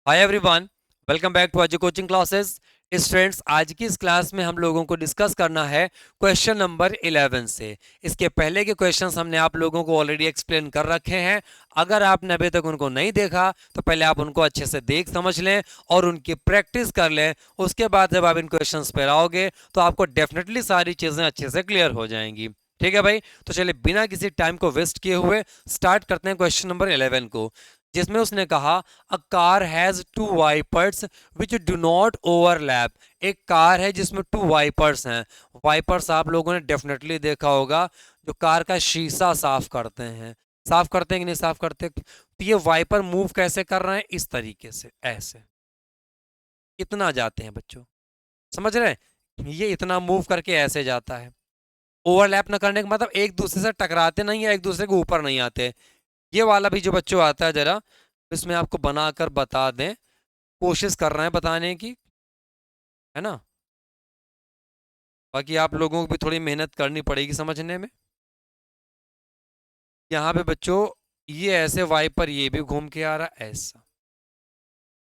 Hi everyone, welcome back to आज coaching classes. Students, आज की इस क्लास में हम लोगों को डिस्कस करना है क्वेश्चन नंबर 11 से। इसके पहले के क्वेश्चंस हमने आप लोगों को ऑलरेडी एक्सप्लेन कर रखे हैं। अगर आपने अभी तक उनको नहीं देखा तो पहले आप उनको अच्छे से देख समझ लें और उनकी प्रैक्टिस कर लें। उसके बाद जब आप इन क्वेश्चंस पर आओगे तो आपको डेफिनेटली सारी चीज़ें अच्छे से क्लियर हो जाएंगी। ठीक है भाई, तो चलिए बिना किसी टाइम को वेस्ट किए हुए स्टार्ट करते हैं क्वेश्चन नंबर 11 को, जिसमें उसने कहा a car has two wipers which do not overlap. एक कार है जिसमें टू वाइपर्स हैं। वाइपर्स आप लोगों ने डेफिनेटली देखा होगा, जो कार का शीशा साफ करते हैं। साफ करते हैं कि नहीं साफ करते? तो ये वाइपर मूव कैसे कर रहे हैं? इस तरीके से, ऐसे इतना जाते हैं बच्चों, समझ रहे हैं? ये इतना मूव करके ऐसे जाता है। ओवरलैप ना करने का मतलब एक दूसरे से टकराते नहीं है, एक दूसरे के ऊपर नहीं आते। ये वाला भी जो बच्चों आता है, जरा इसमें आपको बनाकर बता दें, कोशिश कर रहे हैं बताने की, है ना। बाकी आप लोगों को भी थोड़ी मेहनत करनी पड़ेगी समझने में। यहाँ पे बच्चों ये ऐसे वाइपर ये भी घूम के आ रहा है ऐसा।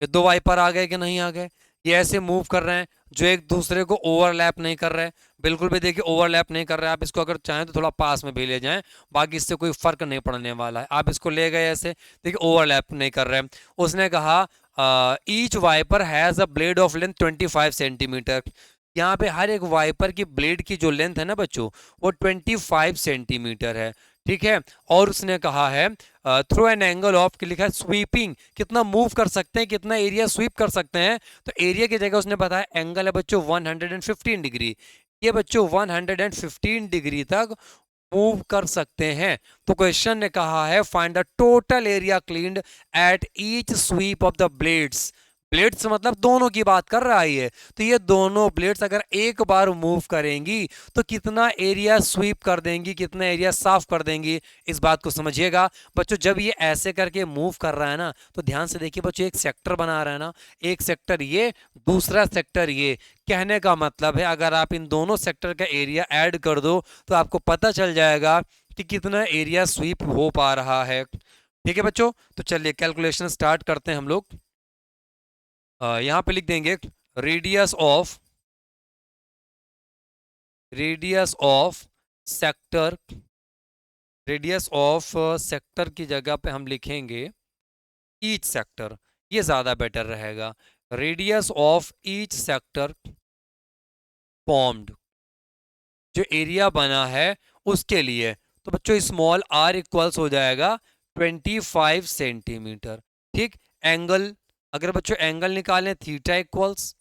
ये दो वाइपर आ गए कि नहीं आ गए? ये ऐसे मूव कर रहे हैं जो एक दूसरे को ओवरलैप नहीं कर रहे, बिल्कुल भी देखिए ओवरलैप नहीं कर रहे। आप इसको अगर चाहें तो थोड़ा पास में भी ले जाएं, बाकी इससे कोई फर्क नहीं पड़ने वाला है। आप इसको ले गए ऐसे, देखिए ओवरलैप नहीं कर रहे। उसने कहा each wiper has a blade of length 25 centimetre. यहाँ पे हर एक वाइपर की ब्लेड की जो लेंथ है ना बच्चों, वो 25 सेंटीमीटर है। ठीक है। और उसने कहा है थ्रू एन एंगल ऑफ, लिखा है स्वीपिंग, कितना मूव कर सकते हैं, कितना एरिया स्वीप कर सकते हैं। तो एरिया की जगह उसने बताया एंगल है बच्चों 115 डिग्री। ये बच्चों 115 डिग्री तक मूव कर सकते हैं। तो क्वेश्चन ने कहा है find the total area cleaned at each sweep of the blades. Blades मतलब दोनों की बात कर रहा है ये। तो ये दोनों ब्लेड्स अगर एक बार मूव करेंगी तो कितना एरिया स्वीप कर देंगी, कितना एरिया साफ कर देंगी, इस बात को समझिएगा बच्चों। जब ये ऐसे करके मूव कर रहा है ना, तो ध्यान से देखिए बच्चों, एक सेक्टर बना रहा है ना, एक सेक्टर ये, दूसरा सेक्टर ये। कहने का मतलब है अगर आप इन दोनों सेक्टर का एरिया ऐड कर दो तो आपको पता चल जाएगा कि कितना एरिया स्वीप हो पा रहा है। ठीक है बच्चों, तो चलिए कैलकुलेशन स्टार्ट करते हैं हम लोग। यहां पे लिख देंगे radius of radius of sector. Radius of sector की जगह पे हम लिखेंगे ईच सेक्टर, ये ज्यादा बेटर रहेगा। Radius of each sector formed, जो एरिया बना है उसके लिए। तो बच्चों स्मॉल आर इक्वल्स हो जाएगा 25 सेंटीमीटर। ठीक। एंगल, अगर बच्चों एंगल निकालें theta equals,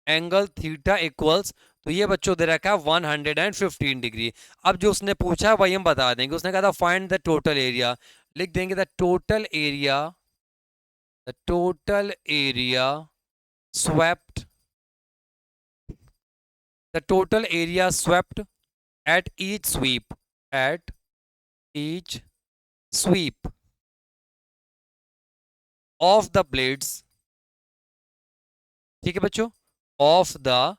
angle theta equals, तो ये बच्चों दे रखा है 115 डिग्री। अब जो उसने पूछा है वही हम बता देंगे। उसने कहा था फाइंड द टोटल एरिया, लिख देंगे the total area swept, the total area swept at each sweep, at each sweep of the blades. ठीक है बच्चों, ऑफ द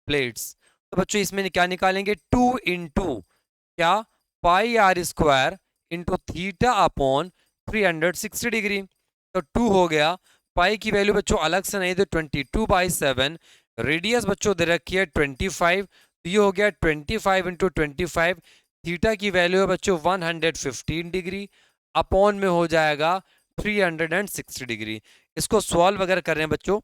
ब्लेड्स। तो बच्चों इसमें क्या निकालेंगे? 2 इंटू क्या, pi r square into theta upon 360 degree. तो 2 हो गया, पाई की वैल्यू बच्चों अलग से नहीं, तो 22/7। रेडियस बच्चों दे रखी है 25, तो ये हो गया 25 इंटू 25। थीटा की वैल्यू है बच्चों 115 डिग्री, अपॉन में हो जाएगा 360 डिग्री। इसको सॉल्व अगर कर रहे हैं बच्चों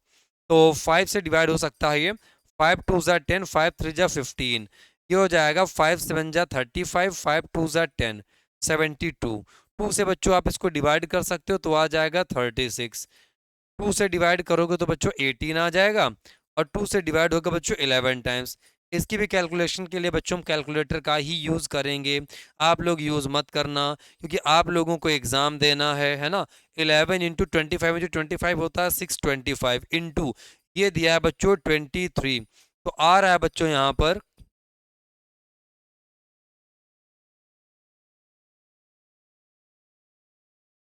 तो 5 से डिवाइड हो सकता है ये। 5 2 ज़ा 10, 5 3 ज़ा 15, ये हो जाएगा 5 7 ज़ा 35, 5 2 ज़ा 10, 72। 2 से बच्चों आप इसको डिवाइड कर सकते हो तो आ जाएगा 36। 2 से डिवाइड करोगे तो बच्चों 18 आ जाएगा, और 2 से डिवाइड होगा बच्चों 11 टाइम्स। इसकी भी कैलकुलेशन के लिए बच्चों हम कैलकुलेटर का ही यूज़ करेंगे। आप लोग यूज़ मत करना क्योंकि आप लोगों को एग्ज़ाम देना है ना। 11 इंटू 25 इंटू 25 होता है 625, इंटू ये दिया है बच्चों 23, तो आ रहा है बच्चों यहाँ पर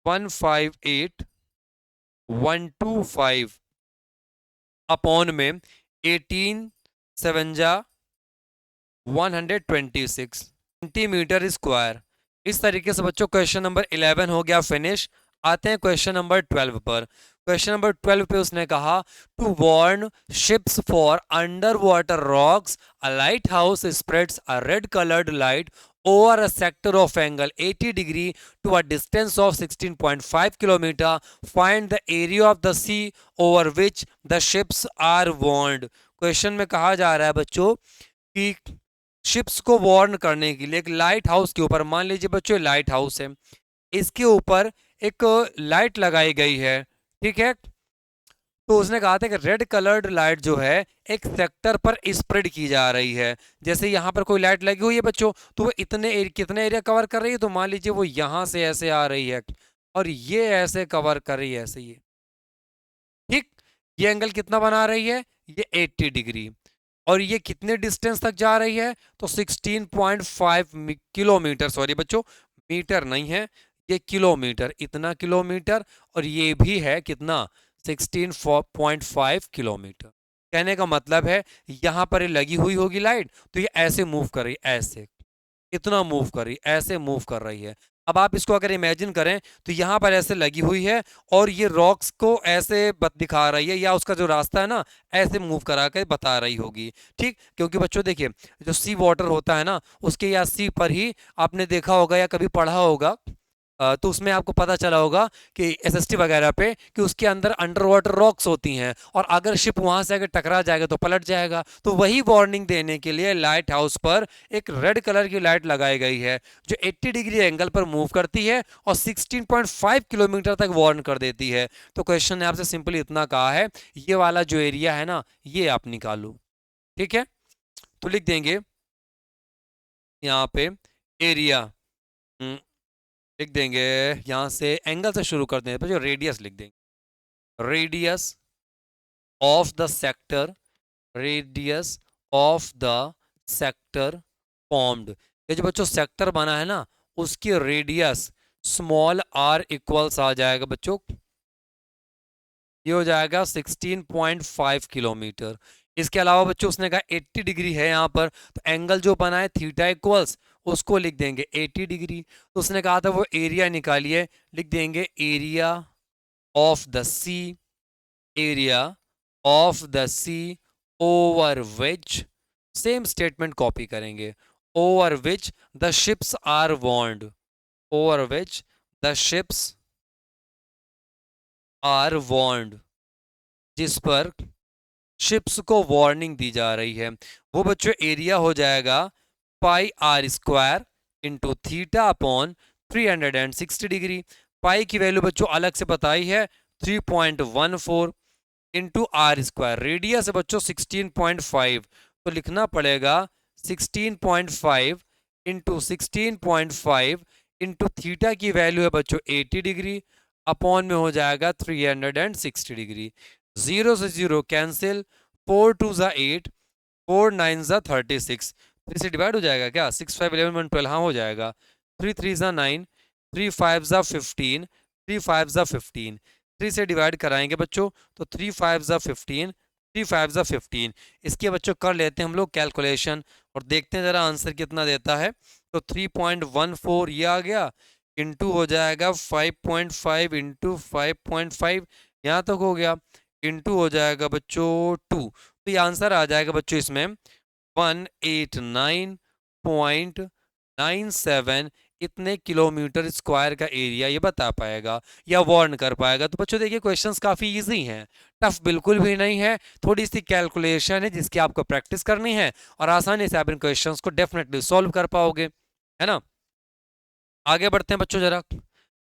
158,125 अपॉन में 18 7 जा 126 सेंटीमीटर स्क्वायर। इस तरीके से बच्चों क्वेश्चन नंबर 11 हो गया फिनिश। आते हैं क्वेश्चन नंबर 12 पर। क्वेश्चन नंबर 12 पे उसने कहा to warn ships for underwater rocks a lighthouse spreads a red coloured light over a sector of angle 80 degree to a distance of 16.5 kilometer. Find the area of the sea over which the ships are warned. Question में कहा जा रहा है बच्चों कि ships को warn करने के लिए एक लाइट हाउस के ऊपर, मान लीजिए बच्चों लाइट हाउस है, इसके ऊपर एक लाइट लगाई गई है, ठीक है। तो उसने कहा था कि रेड कलर्ड लाइट जो है एक सेक्टर पर स्प्रेड की जा रही है। जैसे यहाँ पर कोई लाइट लगी हुई है बच्चों, तो वो कितने एरिया कवर कर रही है, तो मान लीजिए वो यहाँ से ऐसे आ रही है और ये ऐसे कवर कर रही है, ऐसे ये, ठीक। ये एंगल कितना बना रही है, ये 80 डिग्री। और ये कितने डिस्टेंस तक जा रही है, तो 16.5 किलोमीटर, सॉरी बच्चों मीटर नहीं है, ये किलोमीटर, इतना किलोमीटर, और ये भी है कितना 16.5 किलोमीटर। कहने का मतलब है यहां पर ये लगी हुई होगी लाइट, तो ये ऐसे मूव कर रही है, ऐसे इतना मूव कर रही, ऐसे मूव कर रही है। अब आप इसको अगर इमेजिन करें तो यहाँ पर ऐसे लगी हुई है और ये रॉक्स को ऐसे दिखा रही है, या उसका जो रास्ता है ना ऐसे मूव करा के बता रही होगी, ठीक। क्योंकि बच्चों देखिए जो सी वाटर होता है ना, उसके या सी पर ही आपने देखा होगा या कभी पढ़ा होगा, तो उसमें आपको पता चला होगा कि एसएसटी वगैरह पे कि उसके अंदर अंडर वाटर रॉक्स होती हैं, और अगर शिप वहां से अगर टकरा जाएगा तो पलट जाएगा। तो वही वार्निंग देने के लिए लाइट हाउस पर एक रेड कलर की लाइट लगाई गई है जो 80 डिग्री एंगल पर मूव करती है और 16.5 किलोमीटर तक वार्न कर देती है। तो क्वेश्चन ने आपसे सिंपली इतना कहा है, ये वाला जो एरिया है ना ये आप निकालो, ठीक है। तो लिख देंगे यहाँ पे एरिया, लिख देंगे, यहां से एंगल से शुरू कर देंगे, जो रेडियस लिख देंगे, radius of the sector, radius of the sector formed. ये जो बच्चों सेक्टर बना है ना उसकी रेडियस स्मॉल आर इक्वल्स आ जाएगा बच्चों, ये हो जाएगा 16.5 किलोमीटर। इसके अलावा बच्चों उसने कहा 80 डिग्री है यहाँ पर, तो एंगल जो बना है थीटा इक्वल्स उसको लिख देंगे 80 डिग्री। तो उसने कहा था वो एरिया निकालिए, लिख देंगे area of the sea, area of the sea over which, same statement copy करेंगे, over which the ships are warned, over which the ships are warned, जिस पर शिप्स को वार्निंग दी जा रही है। वो बच्चों एरिया हो जाएगा pi r square into theta upon 360 degree. Pi की वैल्यू बच्चों अलग से बताई है 3.14 इंटू आर स्क्वायर, रेडियस है बच्चों 16.5, तो लिखना पड़ेगा 16.5 इंटू 16.5 इंटू थीटा की वैल्यू है बच्चों 80 डिग्री, अपॉन में हो जाएगा 360 डिग्री। जीरो से जीरो कैंसिल, 4 टू ज़ा 8, 4 9 ज़ा 36, 3 से डिवाइड हो जाएगा क्या, 6 5 11 1 12, हाँ हो जाएगा, 3 3 ज़ा 9, 3 5 ज़ा 15, 3 5 ज़ा 15, 3 से डिवाइड कराएंगे बच्चों तो 3 5 ज़ा 15, 3 5 ज़ा 15। इसके बच्चों कर लेते हैं हम लोग कैलकुलेशन और देखते हैं जरा आंसर कितना देता है। तो 3.14 ये आ गया, इंटू हो जाएगा 5.5 इंटू 5.5, यहाँ तक हो गया, इंटू हो जाएगा बच्चों 2, तो ये आंसर आ जाएगा बच्चों इसमें 189.97 इतने किलोमीटर स्क्वायर का एरिया ये बता पाएगा या वार्न कर पाएगा। तो बच्चों देखिए क्वेश्चंस काफी इजी हैं, टफ बिल्कुल भी नहीं है, थोड़ी सी कैलकुलेशन है जिसकी आपको प्रैक्टिस करनी है और आसानी से आप इन क्वेश्चंस को डेफिनेटली सॉल्व कर पाओगे, है ना। आगे बढ़ते हैं बच्चों जरा,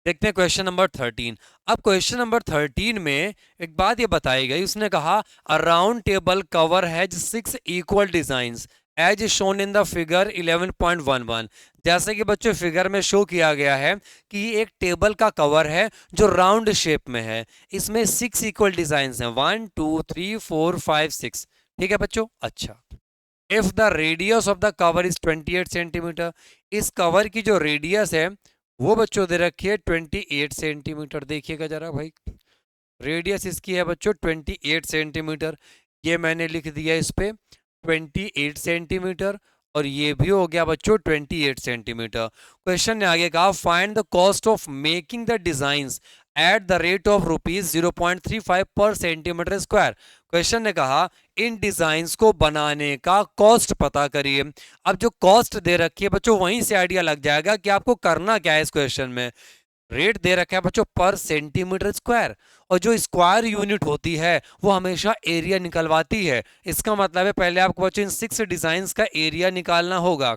देखते हैं क्वेश्चन नंबर 13। अब क्वेश्चन नंबर 13 में एक बात ये बताई गई, उसने कहा a round table cover has 6 equal designs as shown in the figure 11.11। जैसे कि बच्चों फिगर में शो किया गया है कि एक टेबल का कवर है जो राउंड शेप में है, इसमें 6 इक्वल डिजाइंस हैं, 1 2 3 4 5 6, ठीक है बच्चों। अच्छा, if the radius of the cover is 28 centimetre, इस कवर की जो रेडियस है वो बच्चों दे रखी है 28 सेंटीमीटर। देखिएगा जरा भाई, रेडियस इसकी है बच्चों 28 सेंटीमीटर, ये मैंने लिख दिया इस पे 28 सेंटीमीटर, और ये भी हो गया बच्चों 28 सेंटीमीटर। क्वेश्चन ने आगे कहा find the cost of making the designs at the rate of ₹0.35 पर सेंटीमीटर स्क्वायर। क्वेश्चन ने कहा इन डिजाइन्स को बनाने का कॉस्ट पता करिए। अब जो कॉस्ट दे रखी है बच्चों, वहीं से आइडिया लग जाएगा कि आपको करना क्या है इस क्वेश्चन में। रेट दे रखा है बच्चों पर सेंटीमीटर स्क्वायर, और जो स्क्वायर यूनिट होती है वो हमेशा एरिया निकलवाती है। इसका मतलब है पहले आपको बच्चों इन 6 डिजाइन्स का एरिया निकालना होगा,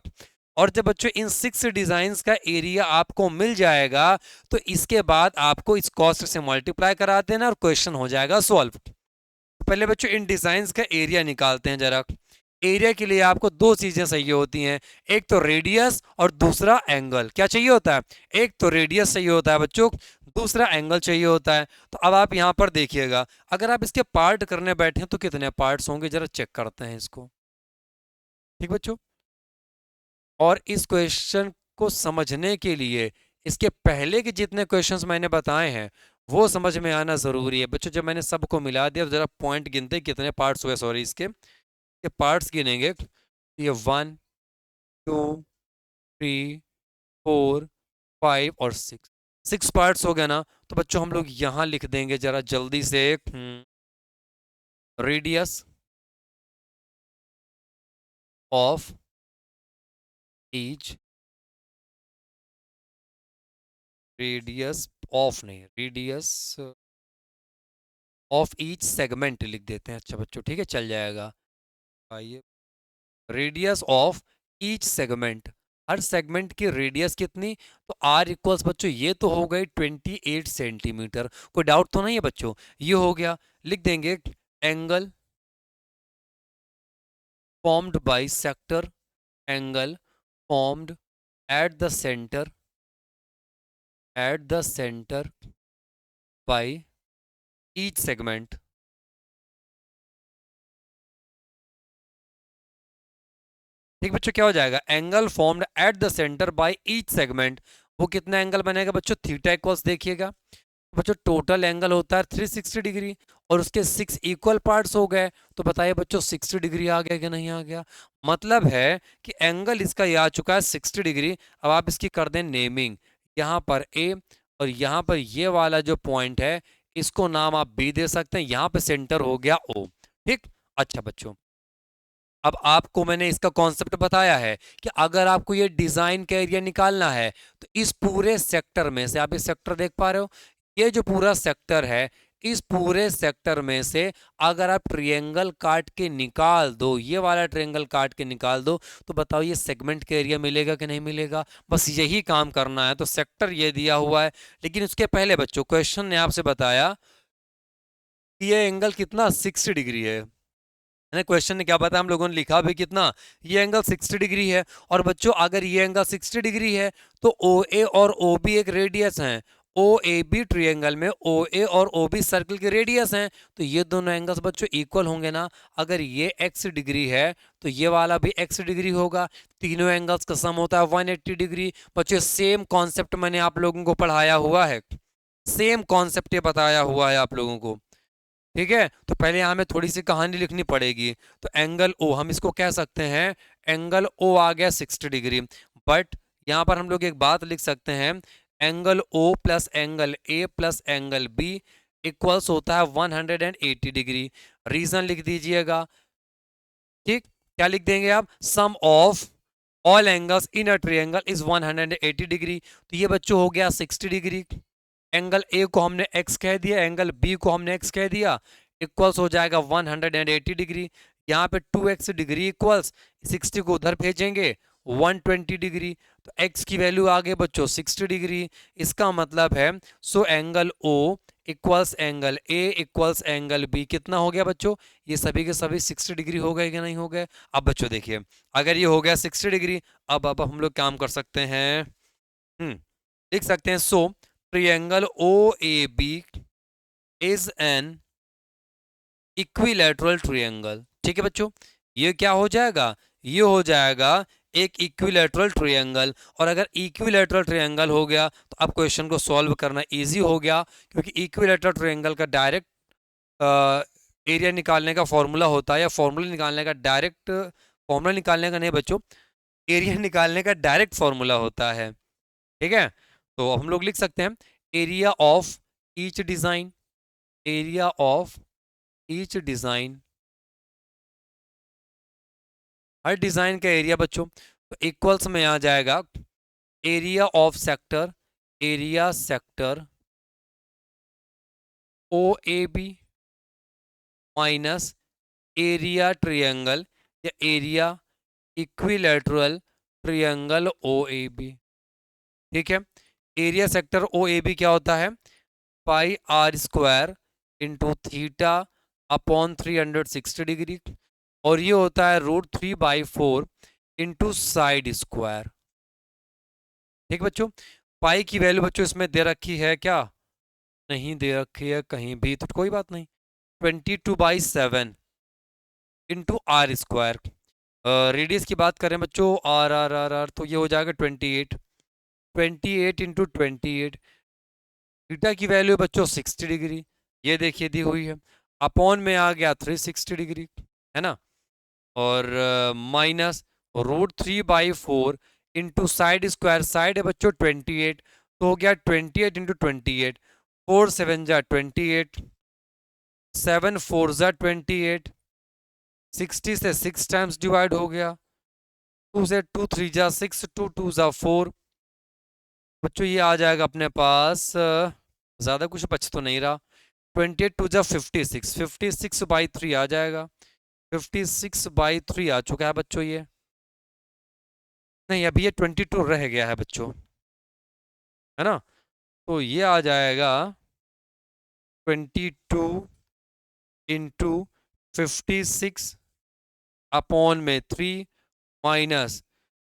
और जब बच्चों इन 6 डिजाइन्स का एरिया आपको मिल जाएगा तो इसके बाद आपको इस कॉस्ट से मल्टीप्लाई करा देना और क्वेश्चन हो जाएगा सॉल्व। पहले बच्चों इन डिजाइन्स का एरिया निकालते हैं जरा। एरिया के लिए आपको दो चीजें चाहिए होती हैं, एक तो रेडियस और दूसरा एंगल। क्या चाहिए होता है? एक तो रेडियस चाहिए होता है बच्चों, दूसरा एंगल चाहिए होता है। तो अब आप यहां पर देखिएगा, अगर आप इसके पार्ट करने बैठे हैं तो कितने पार्ट्स होंगे, जरा चेक करते हैं इसको। ठीक बच्चों, और इस क्वेश्चन को समझने के लिए इसके पहले के जितने क्वेश्चंस मैंने बताए हैं वो समझ में आना जरूरी है बच्चों। जब मैंने सबको मिला दिया तो जरा पॉइंट गिनते कितने पार्ट्स हुए, सॉरी इसके ये पार्ट्स गिनेंगे। ये 1 2 3 4 5 और 6 पार्ट्स हो गए ना। तो बच्चों हम लोग यहां लिख देंगे जरा जल्दी से, radius of each, radius of नहीं, रेडियस ऑफ ईच सेगमेंट लिख देते हैं। अच्छा बच्चों ठीक है, चल जाएगा। आइए, radius of each segment, her segment की रेडियस कितनी, तो आर इक्वल्स बच्चों ये तो हो गई 28 सेंटीमीटर। कोई डाउट तो नहीं है बच्चों? ये हो गया। लिख देंगे angle formed by sector, angle formed at the centre, at the centre by each segment. ठीक बच्चों, क्या हो जाएगा? Angle formed at the centre by each segment, वो कितना एंगल बनेगा बच्चों? थीटा इक्वल्स देखिएगा बच्चों, टोटल एंगल होता है 360 डिग्री, और उसके 6 इक्वल पार्ट्स हो गए। तो बताइए बच्चों 60 डिग्री आ गया कि नहीं आ गया? मतलब है कि एंगल इसका ये आ चुका है 60 डिग्री। अब आप इसकी कर दें नेमिंग, यहाँ पर ए और यहाँ पर ये वाला जो पॉइंट है इसको नाम आप बी दे सकते हैं, यहाँ पे सेंटर हो गया ओ। ठीक। अच्छा बच्चों, अब आपको मैंने इसका कॉन्सेप्ट बताया है कि अगर आपको ये डिजाइन का एरिया निकालना है तो इस पूरे सेक्टर में से, आप इस सेक्टर देख पा रहे हो, ये जो पूरा सेक्टर है, इस पूरे सेक्टर में से अगर आप ट्रायंगल काट के निकाल दो, ये वाला ट्रायंगल काट के निकाल दो, तो बताओ ये सेगमेंट का एरिया मिलेगा कि नहीं मिलेगा? बस यही काम करना है। तो सेक्टर ये दिया हुआ है, लेकिन उसके पहले बच्चों क्वेश्चन ने आपसे बताया कि ये एंगल कितना 60 डिग्री है। क्वेश्चन ने क्या बताया, हम लोगों ने लिखा भी कितना, ये एंगल 60 डिग्री है। और बच्चों अगर ये एंगल 60 डिग्री है तो ओ ए और ओ बी एक रेडियस है, ओ ए बी ट्रिएंगल में ओ ए और ओ बी सर्कल के रेडियस हैं, तो ये दोनों एंगल्स बच्चों इक्वल होंगे ना। अगर ये x डिग्री है तो ये वाला भी x डिग्री होगा, तीनों एंगल्स का सम होता है 180 डिग्री। बच्चों सेम कॉन्सेप्ट मैंने आप लोगों को पढ़ाया हुआ है, सेम कॉन्सेप्ट ये बताया हुआ है आप लोगों को। ठीक है, तो पहले यहाँ हमें थोड़ी सी कहानी लिखनी पड़ेगी। तो एंगल ओ हम इसको कह सकते हैं, एंगल ओ आ गया 60 डिग्री। बट यहाँ पर हम लोग एक बात लिख सकते हैं, angle O plus angle A plus angle B equals होता है 180 डिग्री। रीजन लिख दीजिएगा। ठीक, क्या लिख देंगे आप? Sum of all angles in a triangle is 180 degree. तो ये बच्चों हो गया 60 डिग्री। एंगल ए को हमने x कह दिया, एंगल बी को हमने x कह दिया, इक्वल्स हो जाएगा 180 डिग्री। यहाँ पे 2x डिग्री इक्वल्स 60 को उधर भेजेंगे 120 डिग्री। तो x की वैल्यू आ गई बच्चों 60 डिग्री। इसका मतलब है so angle O equals angle A equals angle B कितना हो गया बच्चों? ये सभी के सभी 60 डिग्री हो गए कि नहीं हो गए? अब बच्चों देखिए, अगर ये हो गया 60 डिग्री, अब हम लोग काम कर सकते हैं, लिख सकते हैं so triangle OAB is an equilateral triangle. ठीक है बच्चों, ये क्या हो जाएगा? ये हो जाएगा एक इक्विलैटरल ट्रायंगल। और अगर इक्विलैटरल ट्रायंगल हो गया तो अब क्वेश्चन को सॉल्व करना इजी हो गया, क्योंकि इक्विलैटरल ट्रायंगल का डायरेक्ट एरिया निकालने का फॉर्मूला होता है, या फॉर्मूला निकालने का डायरेक्ट, फॉर्मूला निकालने का नहीं बच्चों, एरिया निकालने का डायरेक्ट फॉर्मूला होता है। ठीक है, तो हम लोग लिख सकते हैं area of each design, area of each design, हर डिजाइन का एरिया बच्चों, तो इक्वल्स में आ जाएगा area of sector, area sector O A B minus area triangle या area equilateral triangle O A B. ठीक है, area sector O A B क्या होता है, pi r square into theta upon 360 degree, और ये होता है √3/4 इंटू साइड स्क्वायर। ठीक बच्चों, पाई की वैल्यू बच्चों इसमें दे रखी है क्या, नहीं दे रखी है कहीं भी, तो कोई बात नहीं, 22/7 इंटू आर स्क्वायर। रेडियस की बात करें बच्चों, आर आर आर आर, तो ये हो जाएगा 28, 28 इंटू 28, थीटा की वैल्यू बच्चों 60 डिग्री, ये देखिए दी हुई है, अपॉन में आ गया 360 डिग्री, है ना, और minus √3/4 into side square, side है बच्चों 28, तो हो गया 28 इंटू 28, 4 7 जा 28, 7 4 जा 28, 60 से 6 टाइम्स डिवाइड हो गया, 2 से 2 3 जा 6, 2 2 जा 4, बच्चों ये आ जाएगा अपने पास, ज़्यादा कुछ बच तो नहीं रहा, 28 2 जा 56, 56/3 आ जाएगा, 56/3 आ चुका है बच्चों ये, नहीं अभी ये 22 रह गया है बच्चों, है ना, तो ये आ जाएगा 22 इंटू 56 अपॉन में 3 minus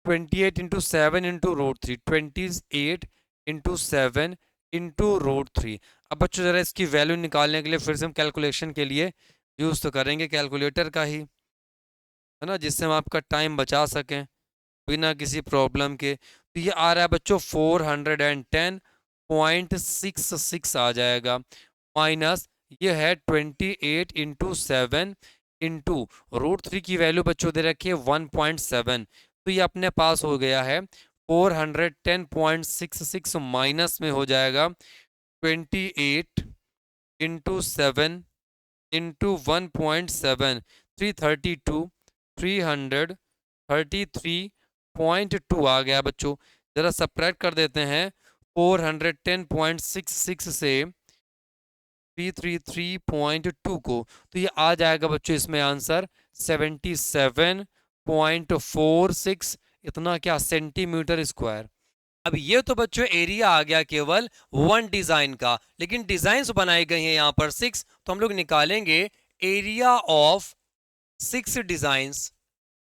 28 into 7 into √3, 28 into 7 into √3। अब बच्चों जरा इसकी वैल्यू निकालने के लिए फिर से हम कैलकुलेशन के लिए यूज़ तो करेंगे कैलकुलेटर का ही, है ना, जिससे हम आपका टाइम बचा सकें बिना किसी प्रॉब्लम के। तो ये आ रहा है बच्चों 410.66 आ जाएगा, माइनस ये है 28 इंटू 7 इंटू √3 की वैल्यू बच्चों दे रखी है 1.7, तो ये अपने पास हो गया है 410.66 माइनस में हो जाएगा 28 इंटू 7 इंटू 1.7, 332, 333.2 आ गया बच्चों। जरा सब्ट्रैक्ट कर देते हैं 410.66 से 333.2 को, तो ये आ जाएगा बच्चों इसमें आंसर 77.46, इतना क्या, सेंटीमीटर स्क्वायर। अब ये तो बच्चों एरिया आ गया केवल वन डिजाइन का, लेकिन डिजाइन बनाई गई हैं यहां पर 6, तो हम लोग निकालेंगे एरिया ऑफ 6 डिजाइंस।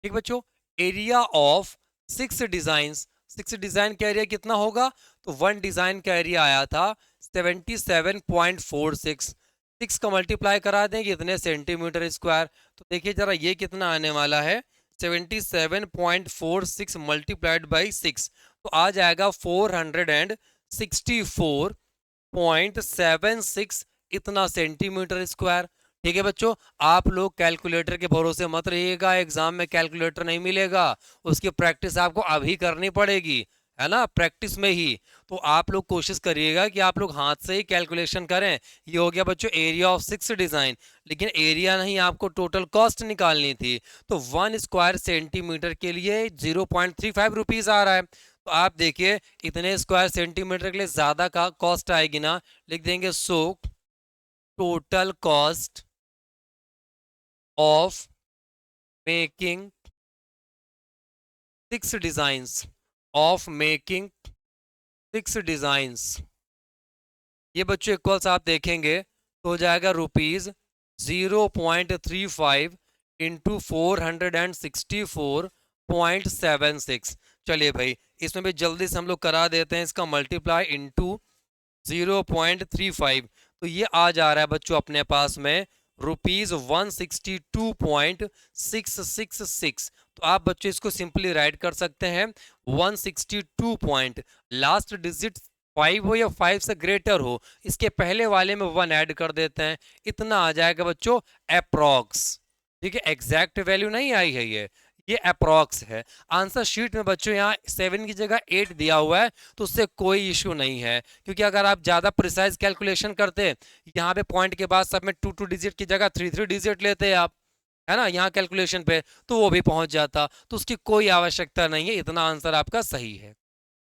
ठीक बच्चों, एरिया ऑफ 6 डिजाइंस, 6 डिजाइन का एरिया कितना होगा, तो वन डिजाइन का एरिया आया था 77.46, 6 का मल्टीप्लाई करा देंगे इतने सेंटीमीटर स्क्वायर, तो देखिए जरा ये कितना आने वाला है, 77.46 मल्टीप्लाइड बाई 6, तो आ जाएगा 464.76 इतना सेंटीमीटर स्क्वायर। ठीक है बच्चों, आप लोग कैलकुलेटर के भरोसे मत रहिएगा, एग्जाम में कैलकुलेटर नहीं मिलेगा, उसकी प्रैक्टिस आपको अभी करनी पड़ेगी, है ना, प्रैक्टिस में ही। तो आप लोग कोशिश करिएगा कि आप लोग हाथ से ही कैलकुलेशन करें। ये हो गया बच्चों एरिया ऑफ 6 डिजाइन, लेकिन एरिया नहीं, आपको टोटल कॉस्ट निकालनी थी, तो 1 स्क्वायर सेंटीमीटर के लिए 0.35 रुपीज आ रहा है, तो आप देखिए इतने स्क्वायर सेंटीमीटर के लिए ज्यादा का कॉस्ट आएगी ना, लिख देंगे so total cost of making 6 designs, of making 6 designs, ये बच्चों इक्वल्स आप देखेंगे तो हो जाएगा ₹0.35 इंटू 464.76। चलिए भाई इसमें भी जल्दी से हम लोग करा देते हैं, इसका मल्टीप्लाई इंटू 0.35, तो ये आ जा रहा है बच्चों अपने पास में ₹162.666। तो आप बच्चों इसको सिंपली राइट कर सकते हैं 162 पॉइंट, लास्ट डिजिट 5 हो या 5 से ग्रेटर हो, इसके पहले वाले में 1 ऐड कर देते हैं, इतना आ जाएगा बच्चों अप्रॉक्स। ठीक है, एग्जैक्ट वैल्यू नहीं आई है, ये ये अप्रॉक्स है। आंसर शीट में बच्चों यहाँ 7 की जगह 8 दिया हुआ है, तो उससे कोई इश्यू नहीं है, क्योंकि अगर आप ज़्यादा प्रिसाइज कैलकुलेशन करते, यहाँ पे पॉइंट के बाद सब में 2 डिजिट की जगह 3 डिजिट लेते आप, है ना, यहाँ कैलकुलेशन पे, तो वो भी पहुंच जाता, तो उसकी कोई आवश्यकता नहीं है, इतना आंसर आपका सही है।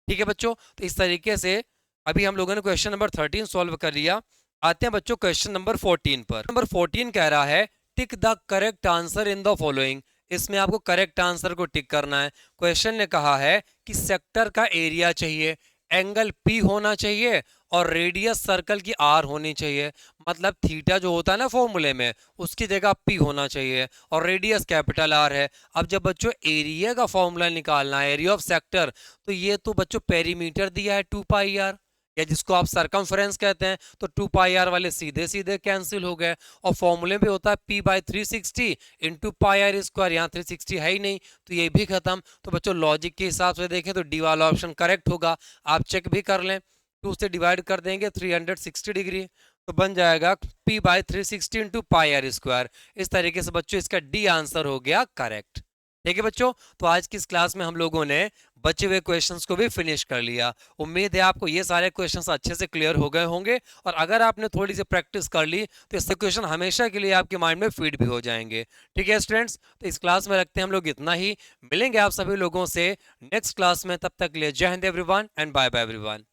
ठीक है बच्चों, तो इस तरीके से अभी हम लोगों ने क्वेश्चन नंबर 13 सॉल्व कर लिया। आते हैं बच्चों क्वेश्चन नंबर 14 पर। नंबर 14 कह रहा है tick the correct answer in the following. इसमें आपको करेक्ट आंसर को टिक करना है। क्वेश्चन ने कहा है कि सेक्टर का एरिया चाहिए, एंगल पी होना चाहिए और रेडियस सर्कल की आर होनी चाहिए। मतलब थीटा जो होता है ना फॉर्मूले में, उसकी जगह पी होना चाहिए और रेडियस कैपिटल आर है। अब जब बच्चों एरिया का फॉर्मूला निकालना है, एरिया ऑफ सेक्टर, तो ये तो बच्चों पेरीमीटर दिया है 2 पाई आर, या जिसको आप सरकमफ्रेंस कहते हैं, तो 2 पाई आर वाले सीधे सीधे कैंसिल हो गए। और फॉर्मूले में होता है p/360 इंटू πr²। यहाँ 360 है ही नहीं, तो ये भी खत्म। तो बच्चों लॉजिक के हिसाब से देखें तो डी वाला ऑप्शन करेक्ट होगा। आप चेक भी कर लें, 2 से डिवाइड कर देंगे 360 डिग्री, तो बन जाएगा p/360 इंटू πr²। इस तरीके से बच्चों इसका डी आंसर हो गया करेक्ट। ठीक है बच्चों, तो आज की इस क्लास में हम लोगों ने बचे हुए क्वेश्चंस को भी फिनिश कर लिया। उम्मीद है आपको ये सारे क्वेश्चंस अच्छे से क्लियर हो गए होंगे, और अगर आपने थोड़ी सी प्रैक्टिस कर ली तो इससे क्वेश्चन हमेशा के लिए आपके माइंड में फीड भी हो जाएंगे। ठीक है स्टूडेंट्स, तो इस क्लास में रखते हैं हम लोग इतना ही। मिलेंगे आप सभी लोगों से नेक्स्ट क्लास में, तब तक के लिए जय हिंद everyone and bye bye everyone.